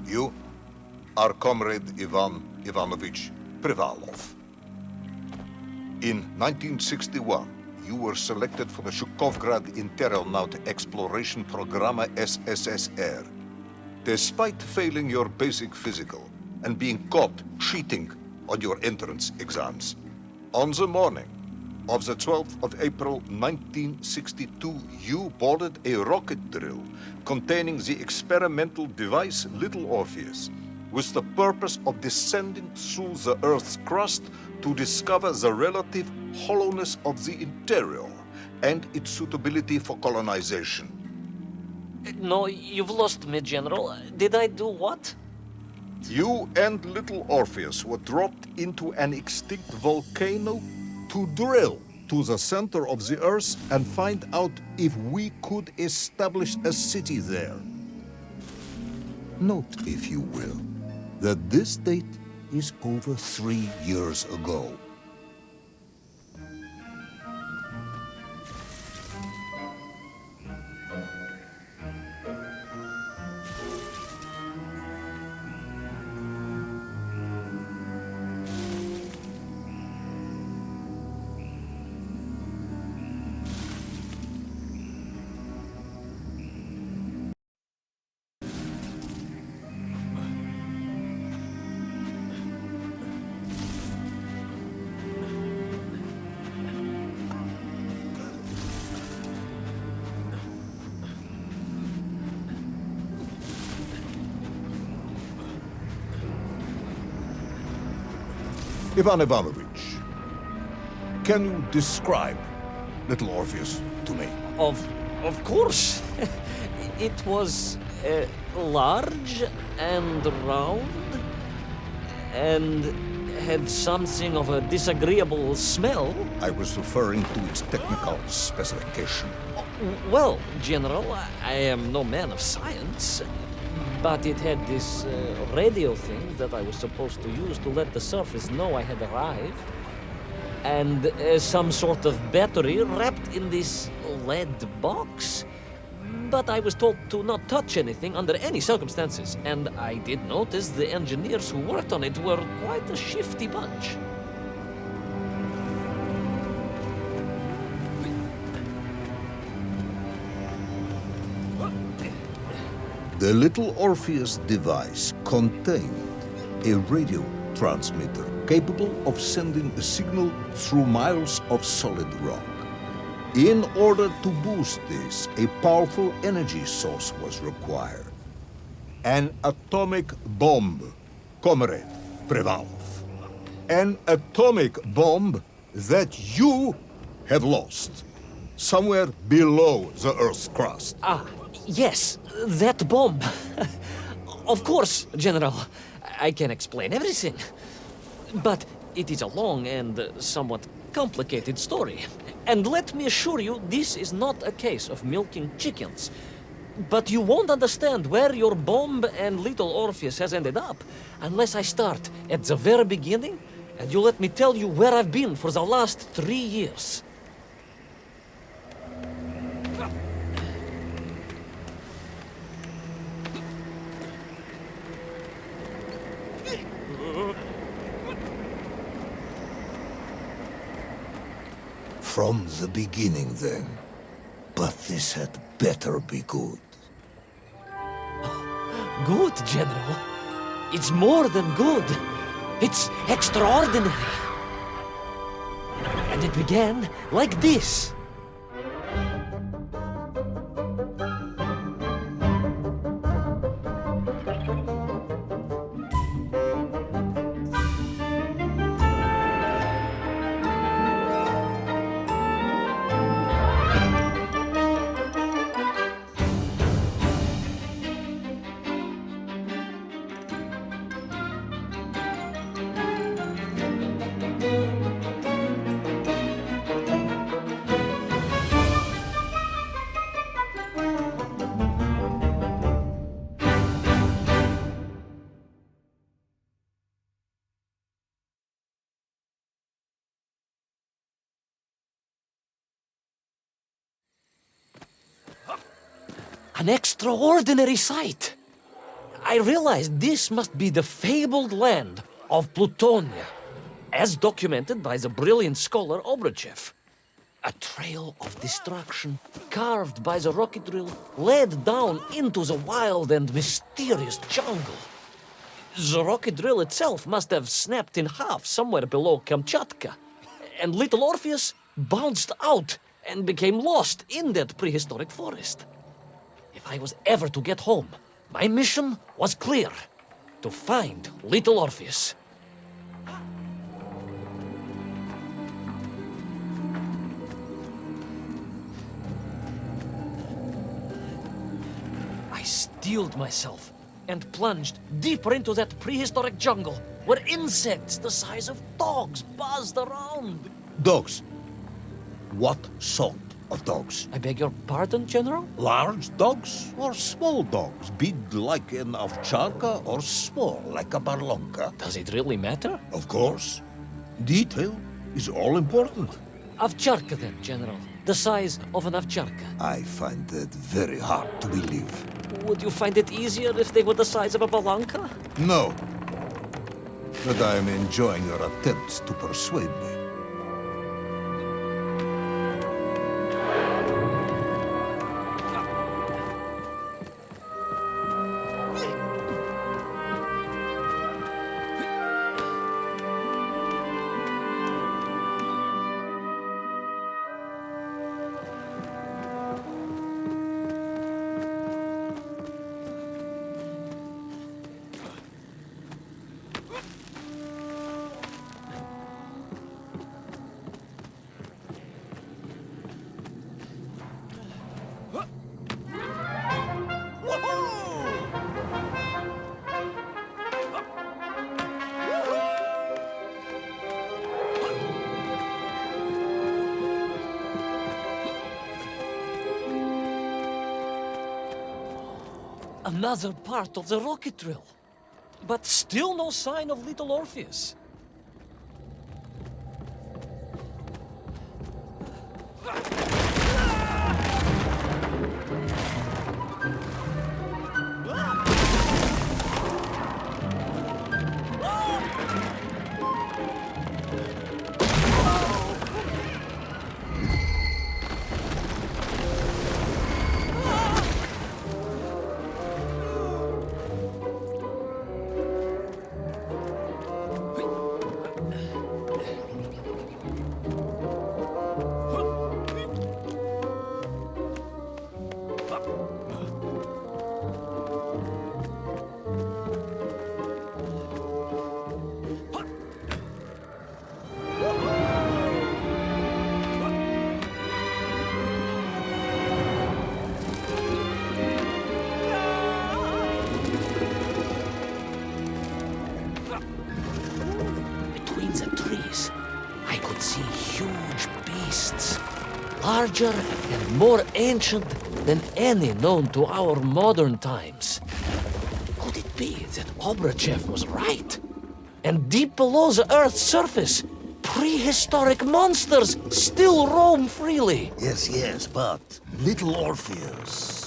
You are Comrade Ivan Ivanovich Privalov. In 1961, you were selected for the Shukovgrad Internaut Exploration Programme SSSR. Despite failing your basic physical and being caught cheating on your entrance exams, on the morning of the 12th of April 1962, you boarded a rocket drill containing the experimental device Little Orpheus, with the purpose of descending through the Earth's crust to discover the relative hollowness of the interior and its suitability for colonization. No, you've lost me, General. Did I do what? You and Little Orpheus were dropped into an extinct volcano to drill to the center of the Earth and find out if we could establish a city there. Note, if you will, that this date is over 3 years ago. Ivan Ivanovich, can you describe Little Orpheus to me? Of course. It was large and round and had something of a disagreeable smell. I was referring to its technical specification. Well, General, I am no man of science, but it had this radio thing that I was supposed to use to let the surface know I had arrived, and some sort of battery wrapped in this lead box. But I was told to not touch anything under any circumstances, and I did notice the engineers who worked on it were quite a shifty bunch. The Little Orpheus device contained a radio transmitter capable of sending a signal through miles of solid rock. In order to boost this, a powerful energy source was required. An atomic bomb, Comrade Privalov. An atomic bomb that you have lost somewhere below the Earth's crust. Yes, that bomb. Of course, General. I can explain everything. But it is a long and somewhat complicated story. And let me assure you, this is not a case of milking chickens. But you won't understand where your bomb and Little Orpheus has ended up unless I start at the very beginning and you let me tell you where I've been for the last 3 years. From the beginning, then. But this had better be good. Good, General. It's more than good. It's extraordinary. And it began like this. An extraordinary sight. I realized this must be the fabled land of Plutonia, as documented by the brilliant scholar Obruchev. A trail of destruction, carved by the rocket drill, led down into the wild and mysterious jungle. The rocket drill itself must have snapped in half somewhere below Kamchatka, and little Orpheus bounced out and became lost in that prehistoric forest. If I was ever to get home, my mission was clear: to find little Orpheus. I steeled myself and plunged deeper into that prehistoric jungle where insects the size of dogs buzzed around. Dogs. What sort of dogs? I beg your pardon, General? Large dogs or small dogs? Big like an ovcharka or small like a barlonka? Does it really matter? Of course. Detail is all important. Ovcharka then, General. The size of an ovcharka. I find that very hard to believe. Would you find it easier if they were the size of a balanka? No. But I am enjoying your attempts to persuade me. Another part of the rocket drill. But still no sign of little Orpheus. Between the trees, I could see huge beasts, larger and more ancient than any known to our modern times. Could it be that Obruchev was right? And deep below the Earth's surface, prehistoric monsters still roam freely. Yes, but little Orpheus.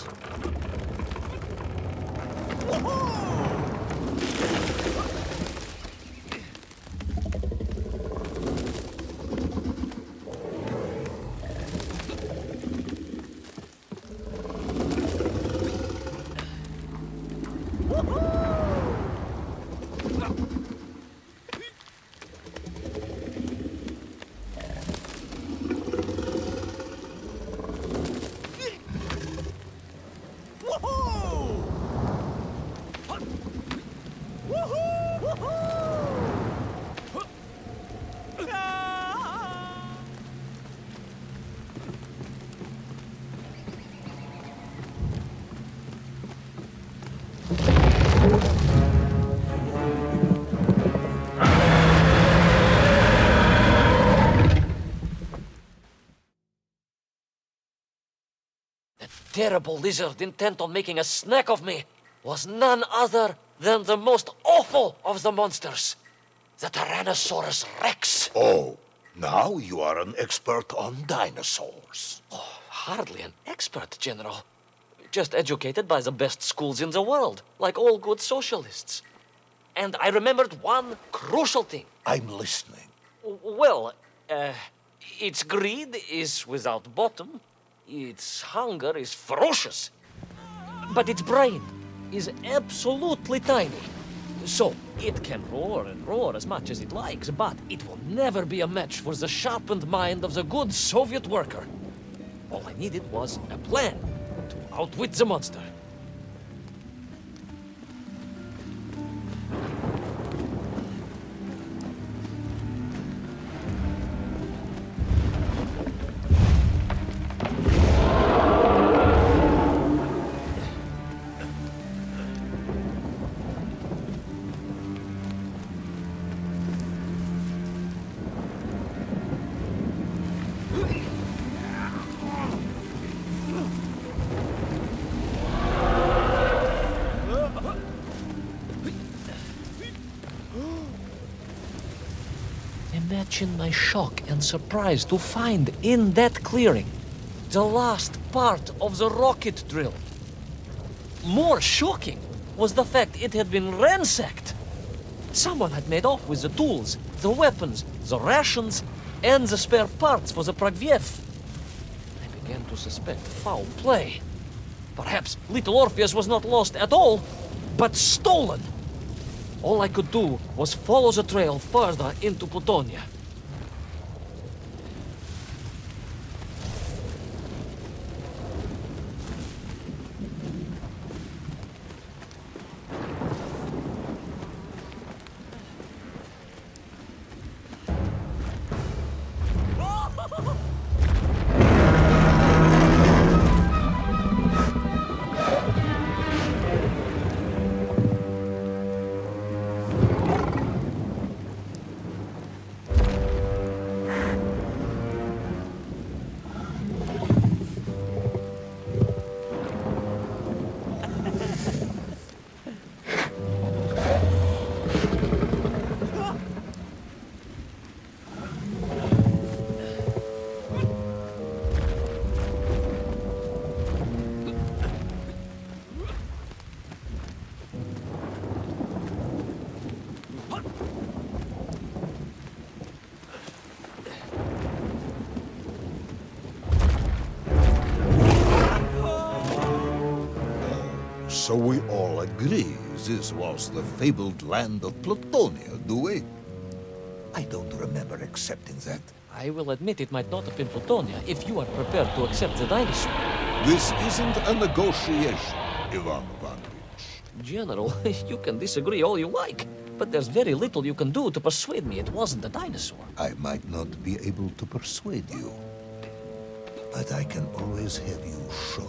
Terrible lizard intent on making a snack of me was none other than the most awful of the monsters, the Tyrannosaurus Rex. Oh, now you are an expert on dinosaurs. Hardly an expert, General. just educated by the best schools in the world, like all good socialists. And I remembered one crucial thing. I'm listening. Well, its greed is without bottom, its hunger is ferocious, but its brain is absolutely tiny. So, it can roar and roar as much as it likes, but it will never be a match for the sharpened mind of the good Soviet worker. All I needed was a plan to outwit the monster. Imagine my shock and surprise to find in that clearing the last part of the rocket drill. More shocking was the fact it had been ransacked. Someone had made off with the tools, the weapons, the rations, and the spare parts for the Pragviev. I began to suspect foul play. Perhaps little Orpheus was not lost at all, but stolen. All I could do was follow the trail further into Plutonia. So we all agree this was the fabled land of Plutonia, do we? I don't remember accepting that. I will admit it might not have been Plutonia if you are prepared to accept the dinosaur. This isn't a negotiation, Ivan Ivanovich. General, you can disagree all you like, but there's very little you can do to persuade me it wasn't a dinosaur. I might not be able to persuade you, but I can always have you shot.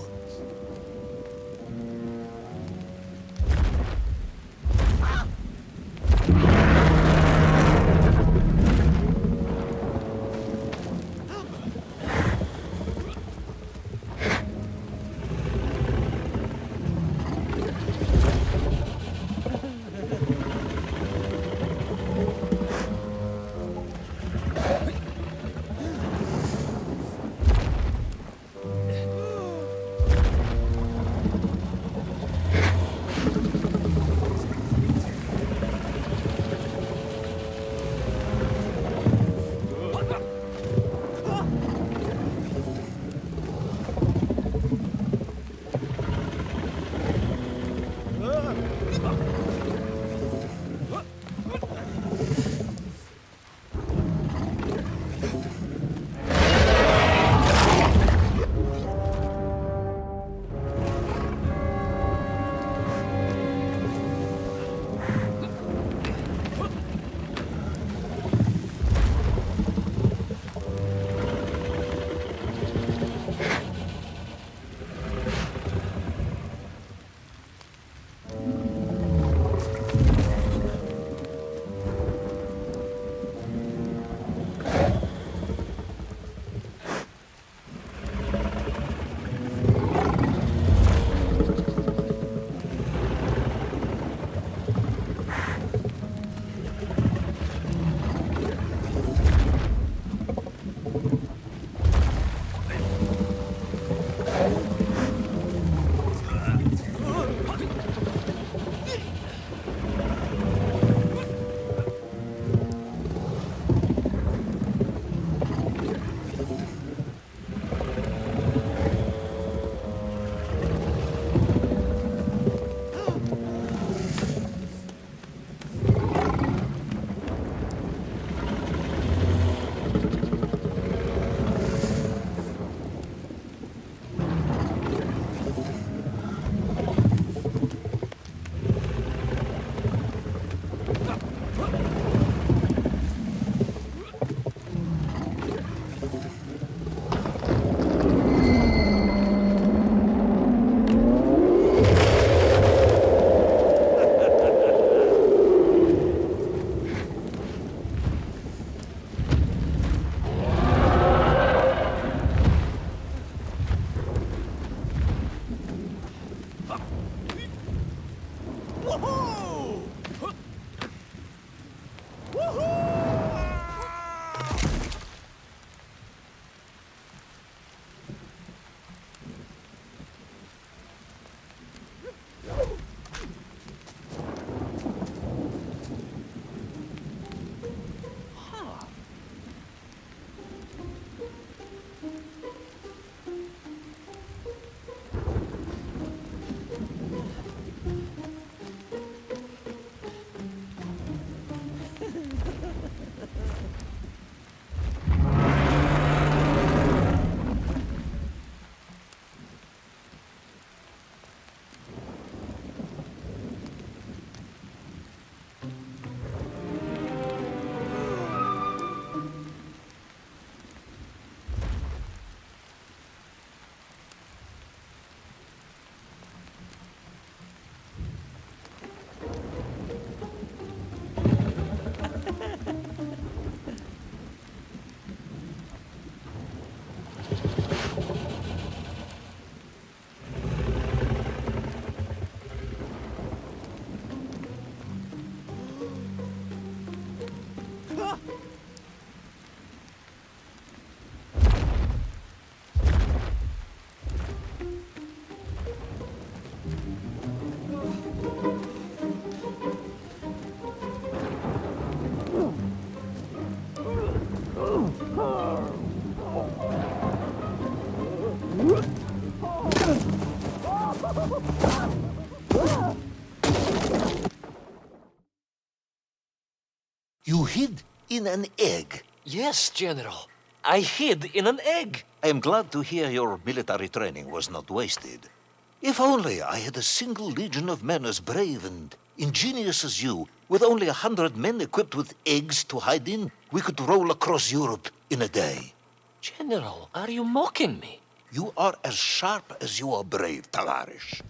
You hid in an egg. Yes, General. I hid in an egg. I am glad to hear your military training was not wasted. If only I had a single legion of men as brave and ingenious as you, with only 100 men equipped with eggs to hide in, we could roll across Europe in a day. General, are you mocking me? You are as sharp as you are brave, Tavarish.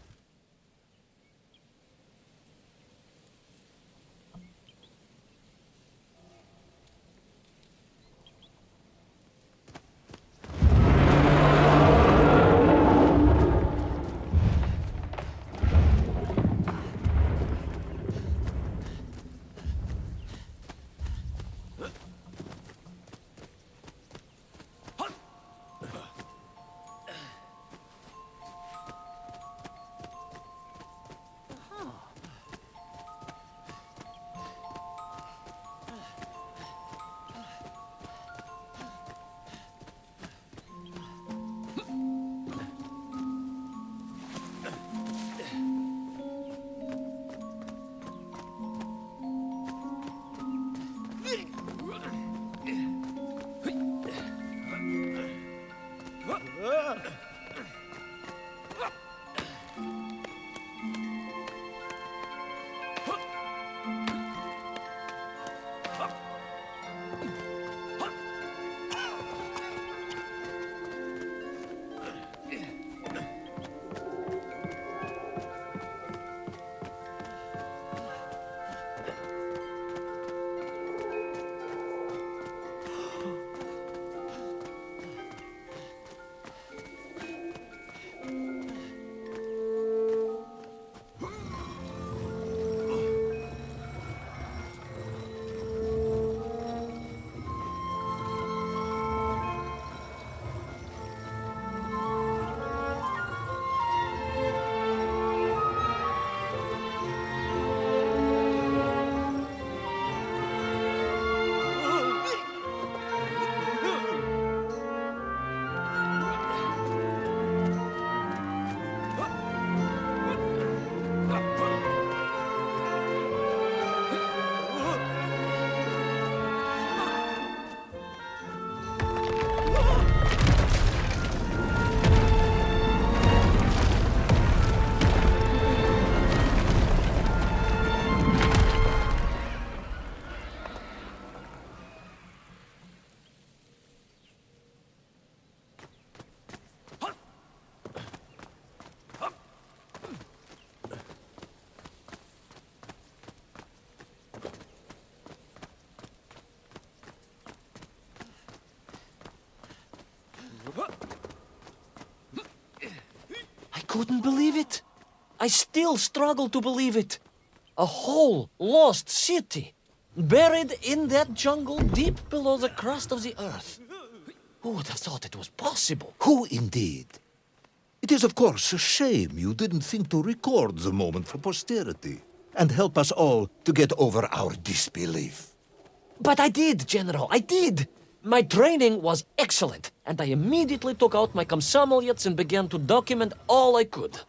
I couldn't believe it. I still struggle to believe it. A whole lost city, buried in that jungle deep below the crust of the earth. Who would have thought it was possible? Who indeed? It is, of course, a shame you didn't think to record the moment for posterity and help us all to get over our disbelief. But I did, General, I did! My training was excellent, and I immediately took out my komsomolets and began to document all I could.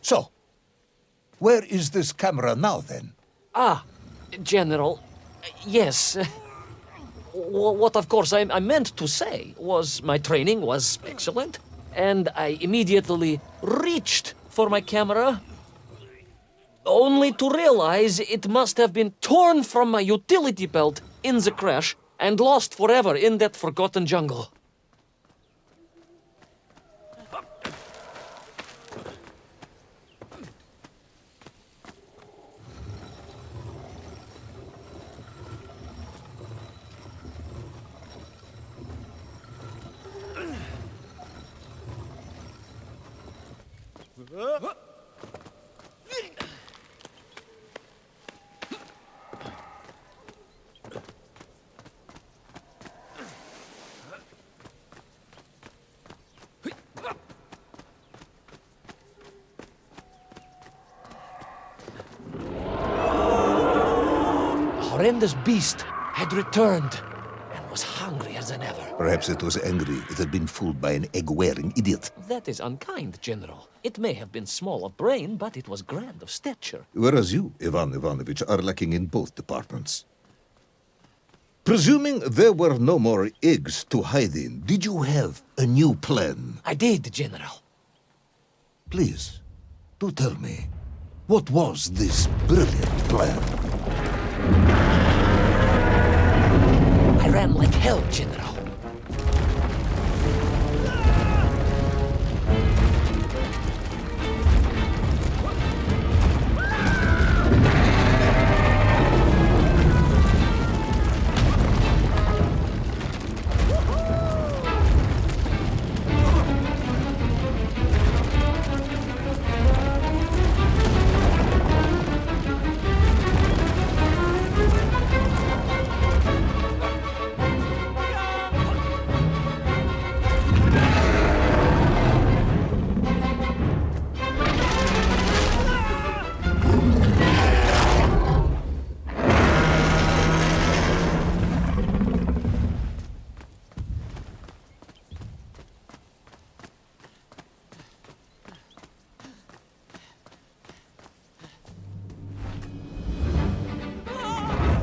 So, where is this camera now, then? General, yes. What, of course, I meant to say was my training was excellent, and I immediately reached for my camera, only to realize it must have been torn from my utility belt in the crash and lost forever in that forgotten jungle. Horrendous beast had returned and was hungrier than ever. Perhaps it was angry it had been fooled by an egg-wearing idiot. That is unkind, General. It may have been small of brain, but it was grand of stature. Whereas you, Ivan Ivanovich, are lacking in both departments. Presuming there were no more eggs to hide in, did you have a new plan? I did, General. Please, do tell me, what was this brilliant plan? I ran like hell, General.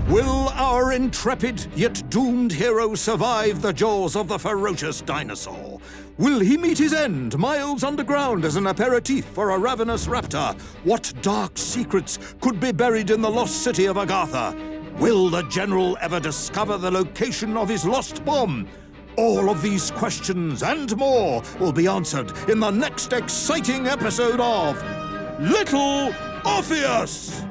Will our intrepid yet doomed hero survive the jaws of the ferocious dinosaur? Will he meet his end miles underground as an aperitif for a ravenous raptor? What dark secrets could be buried in the lost city of Agatha? Will the general ever discover the location of his lost bomb? All of these questions and more will be answered in the next exciting episode of Little Orpheus!